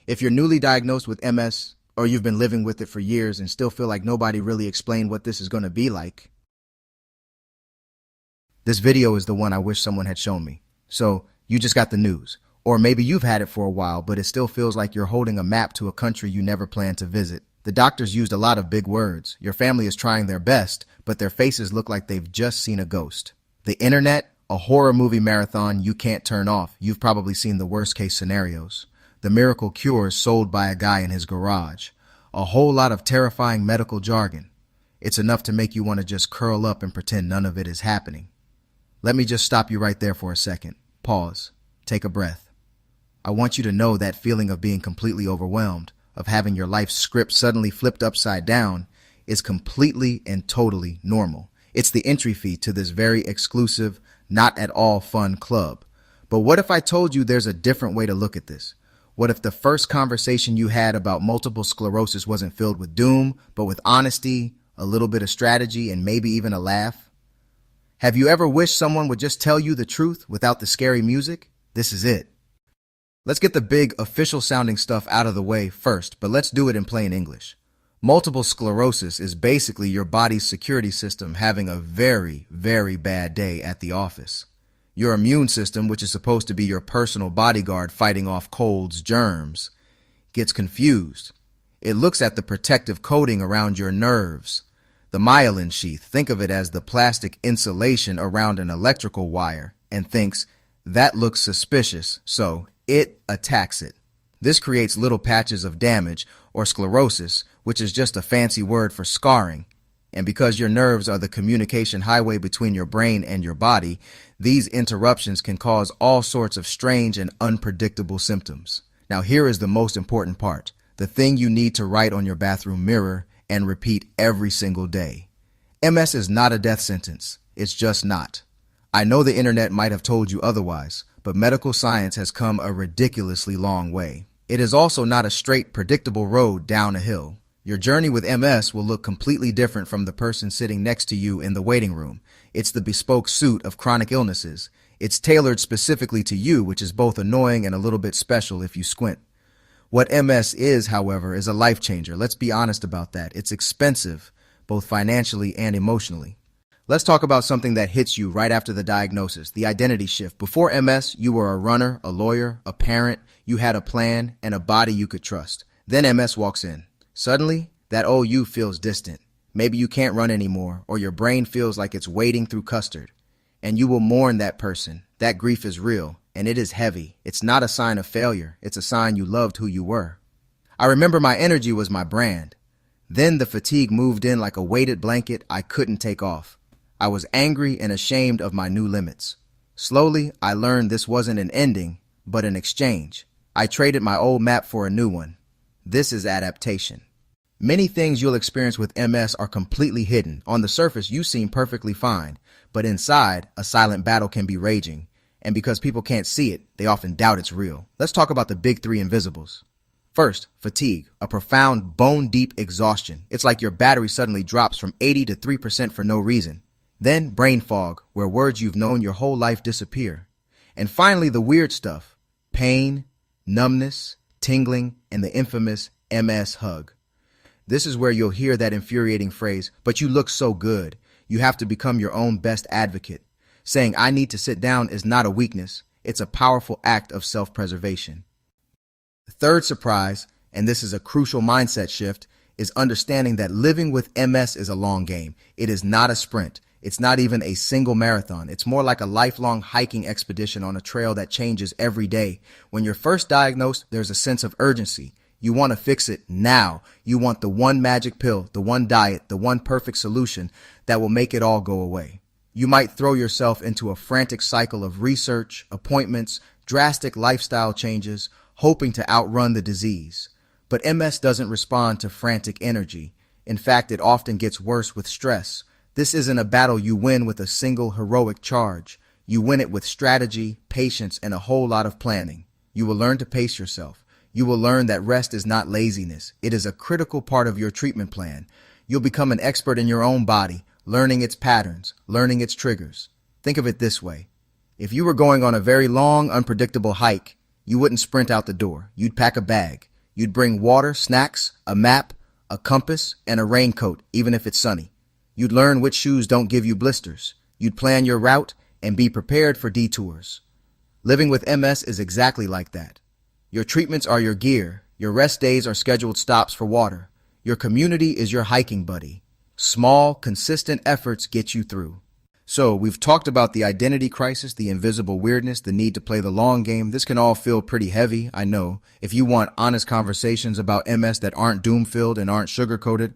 If you're newly diagnosed with MS, or you've been living with it for years and still feel like nobody really explained what this is going to be like, this video is the one I wish someone had shown me. So, you just got the news. Or maybe you've had it for a while, but it still feels like you're holding a map to a country you never planned to visit. The doctors used a lot of big words. Your family is trying their best, but their faces look like they've just seen a ghost. The internet, a horror movie marathon you can't turn off. You've probably seen the worst case scenarios. The miracle cures sold by a guy in his garage. A whole lot of terrifying medical jargon. It's enough to make you want to just curl up and pretend none of it is happening. Let me just stop you right there for a second. Pause. Take a breath. I want you to know that feeling of being completely overwhelmed, of having your life script suddenly flipped upside down, is completely and totally normal. It's the entry fee to this very exclusive, not at all fun club. But what if I told you there's a different way to look at this? What if the first conversation you had about multiple sclerosis wasn't filled with doom, but with honesty, a little bit of strategy, and maybe even a laugh? Have you ever wished someone would just tell you the truth without the scary music? This is it. Let's get the big official sounding stuff out of the way first, but let's do it in plain English. Multiple sclerosis is basically your body's security system having a very, very bad day at the office. Your immune system, which is supposed to be your personal bodyguard fighting off colds, germs, gets confused. It looks at the protective coating around your nerves. The myelin sheath, think of it as the plastic insulation around an electrical wire, and thinks, that looks suspicious, so it attacks it. This creates little patches of damage, or sclerosis, which is just a fancy word for scarring. And because your nerves are the communication highway between your brain and your body, these interruptions can cause all sorts of strange and unpredictable symptoms. Now here is the most important part, the thing you need to write on your bathroom mirror and repeat every single day. MS is not a death sentence. It's just not. I know the internet might have told you otherwise, but medical science has come a ridiculously long way. It is also not a straight, predictable road down a hill. Your journey with MS will look completely different from the person sitting next to you in the waiting room. It's the bespoke suit of chronic illnesses. It's tailored specifically to you, which is both annoying and a little bit special if you squint. What MS is, however, is a life changer. Let's be honest about that. It's expensive, both financially and emotionally. Let's talk about something that hits you right after the diagnosis, the identity shift. Before MS, you were a runner, a lawyer, a parent, you had a plan, and a body you could trust. Then MS walks in. Suddenly, that old you feels distant. Maybe you can't run anymore, or your brain feels like it's wading through custard. And you will mourn that person. That grief is real, and it is heavy. It's not a sign of failure. It's a sign you loved who you were. I remember my energy was my brand. Then the fatigue moved in like a weighted blanket I couldn't take off. I was angry and ashamed of my new limits. Slowly, I learned this wasn't an ending, but an exchange. I traded my old map for a new one. This is adaptation. Many things you'll experience with MS are completely hidden. On the surface, you seem perfectly fine, but inside, a silent battle can be raging. And because people can't see it, they often doubt it's real. Let's talk about the big three invisibles. First, fatigue, a profound bone-deep exhaustion. It's like your battery suddenly drops from 80 to 3% for no reason. Then brain fog, where words you've known your whole life disappear. And finally, the weird stuff, pain, numbness, tingling, and the infamous MS hug. This is where you'll hear that infuriating phrase, but you look so good. You have to become your own best advocate. Saying, I need to sit down is not a weakness. It's a powerful act of self-preservation. The third surprise, and this is a crucial mindset shift, is understanding that living with MS is a long game. It is not a sprint. It's not even a single marathon. It's more like a lifelong hiking expedition on a trail that changes every day. When you're first diagnosed, there's a sense of urgency. You want to fix it now. You want the one magic pill, the one diet, the one perfect solution that will make it all go away. You might throw yourself into a frantic cycle of research, appointments, drastic lifestyle changes, hoping to outrun the disease. But MS doesn't respond to frantic energy. In fact, it often gets worse with stress. This isn't a battle you win with a single heroic charge. You win it with strategy, patience, and a whole lot of planning. You will learn to pace yourself. You will learn that rest is not laziness. It is a critical part of your treatment plan. You'll become an expert in your own body, learning its patterns, learning its triggers. Think of it this way. If you were going on a very long, unpredictable hike, you wouldn't sprint out the door. You'd pack a bag. You'd bring water, snacks, a map, a compass, and a raincoat, even if it's sunny. You'd learn which shoes don't give you blisters. You'd plan your route and be prepared for detours. Living with MS is exactly like that. Your treatments are your gear. Your rest days are scheduled stops for water. Your community is your hiking buddy. Small, consistent efforts get you through. So, we've talked about the identity crisis, the invisible weirdness, the need to play the long game. This can all feel pretty heavy, I know. If you want honest conversations about MS that aren't doom-filled and aren't sugar-coated,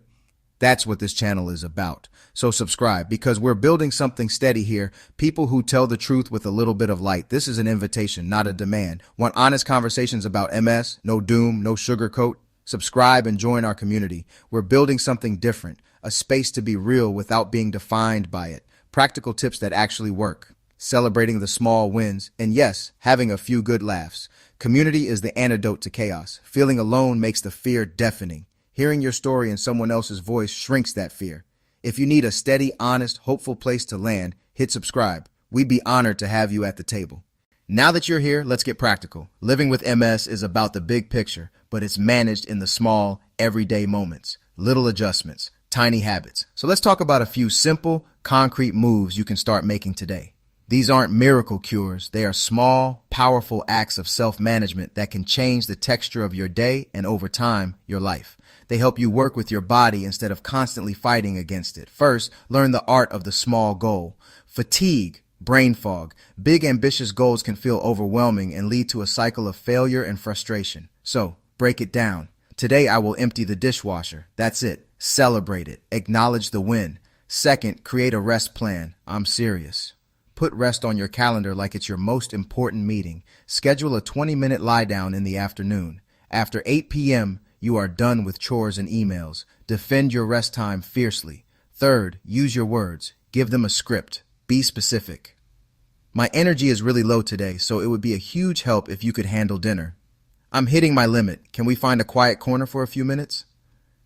that's what this channel is about. So subscribe, because we're building something steady here. People who tell the truth with a little bit of light. This is an invitation, not a demand. Want honest conversations about MS? No doom, no sugarcoat? Subscribe and join our community. We're building something different, a space to be real without being defined by it. Practical tips that actually work. Celebrating the small wins. And yes, having a few good laughs. Community is the antidote to chaos. Feeling alone makes the fear deafening. Hearing your story in someone else's voice shrinks that fear. If you need a steady, honest, hopeful place to land, hit subscribe. We'd be honored to have you at the table. Now that you're here, let's get practical. Living with MS is about the big picture, but it's managed in the small, everyday moments. Little adjustments, tiny habits. So let's talk about a few simple, concrete moves you can start making today. These aren't miracle cures. They are small, powerful acts of self-management that can change the texture of your day and, over time, your life. They help you work with your body instead of constantly fighting against it. First, learn the art of the small goal. Fatigue, brain fog. Big, ambitious goals can feel overwhelming and lead to a cycle of failure and frustration. So, break it down. Today, I will empty the dishwasher. That's it. Celebrate it. Acknowledge the win. Second, create a rest plan. I'm serious. Put rest on your calendar like it's your most important meeting. Schedule a 20-minute lie-down in the afternoon. After 8 p.m., you are done with chores and emails. Defend your rest time fiercely. Third, use your words. Give them a script. Be specific. My energy is really low today, so it would be a huge help if you could handle dinner. I'm hitting my limit. Can we find a quiet corner for a few minutes?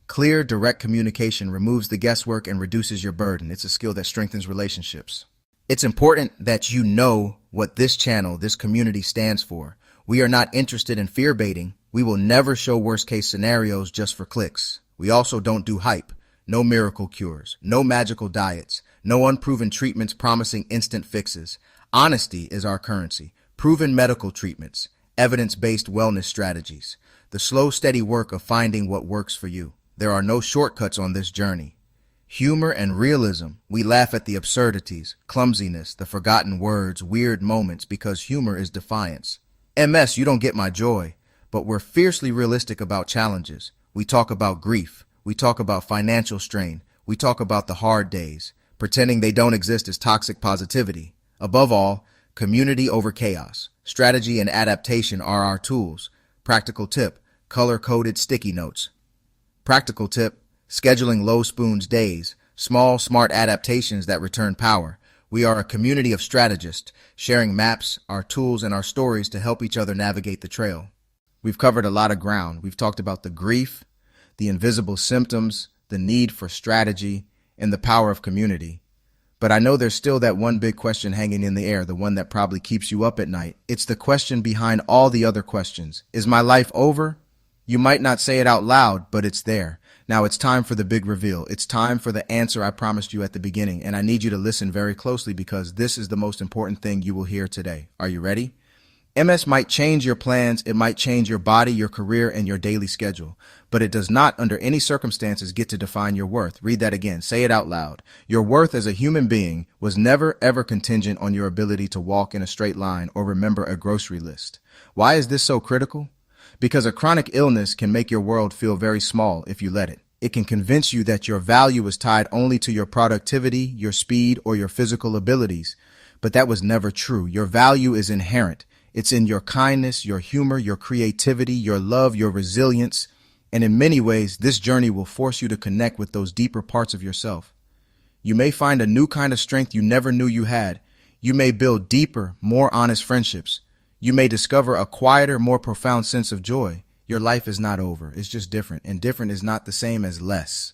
Clear, direct communication removes the guesswork and reduces your burden. It's a skill that strengthens relationships. It's important that you know what this channel, this community stands for. We are not interested in fear baiting. We will never show worst case scenarios just for clicks. We also don't do hype. No miracle cures. No magical diets. No unproven treatments promising instant fixes. Honesty is our currency. Proven medical treatments. Evidence-based wellness strategies. The slow, steady work of finding what works for you. There are no shortcuts on this journey. Humor and realism. We laugh at the absurdities, clumsiness, the forgotten words, weird moments, because humor is defiance. MS, you don't get my joy, but we're fiercely realistic about challenges. We talk about grief. We talk about financial strain. We talk about the hard days. Pretending they don't exist is toxic positivity. Above all, community over chaos. Strategy and adaptation are our tools. Practical tip, color-coded sticky notes. Practical tip, scheduling low spoons days, small, smart adaptations that return power. We are a community of strategists, sharing maps, our tools, and our stories to help each other navigate the trail. We've covered a lot of ground. We've talked about the grief, the invisible symptoms, the need for strategy, and the power of community. But I know there's still that one big question hanging in the air, the one that probably keeps you up at night. It's the question behind all the other questions. Is my life over? You might not say it out loud, but it's there. Now it's time for the big reveal. It's time for the answer I promised you at the beginning, and I need you to listen very closely because this is the most important thing you will hear today. Are you ready? MS might change your plans, it might change your body, your career, and your daily schedule, but it does not, under any circumstances, get to define your worth. Read that again. Say it out loud. Your worth as a human being was never, ever contingent on your ability to walk in a straight line or remember a grocery list. Why is this so critical? Because a chronic illness can make your world feel very small if you let it. It can convince you that your value is tied only to your productivity, your speed, or your physical abilities. But that was never true. Your value is inherent. It's in your kindness, your humor, your creativity, your love, your resilience. And in many ways, this journey will force you to connect with those deeper parts of yourself. You may find a new kind of strength you never knew you had. You may build deeper, more honest friendships. You may discover a quieter, more profound sense of joy. Your life is not over. It's just different. And different is not the same as less.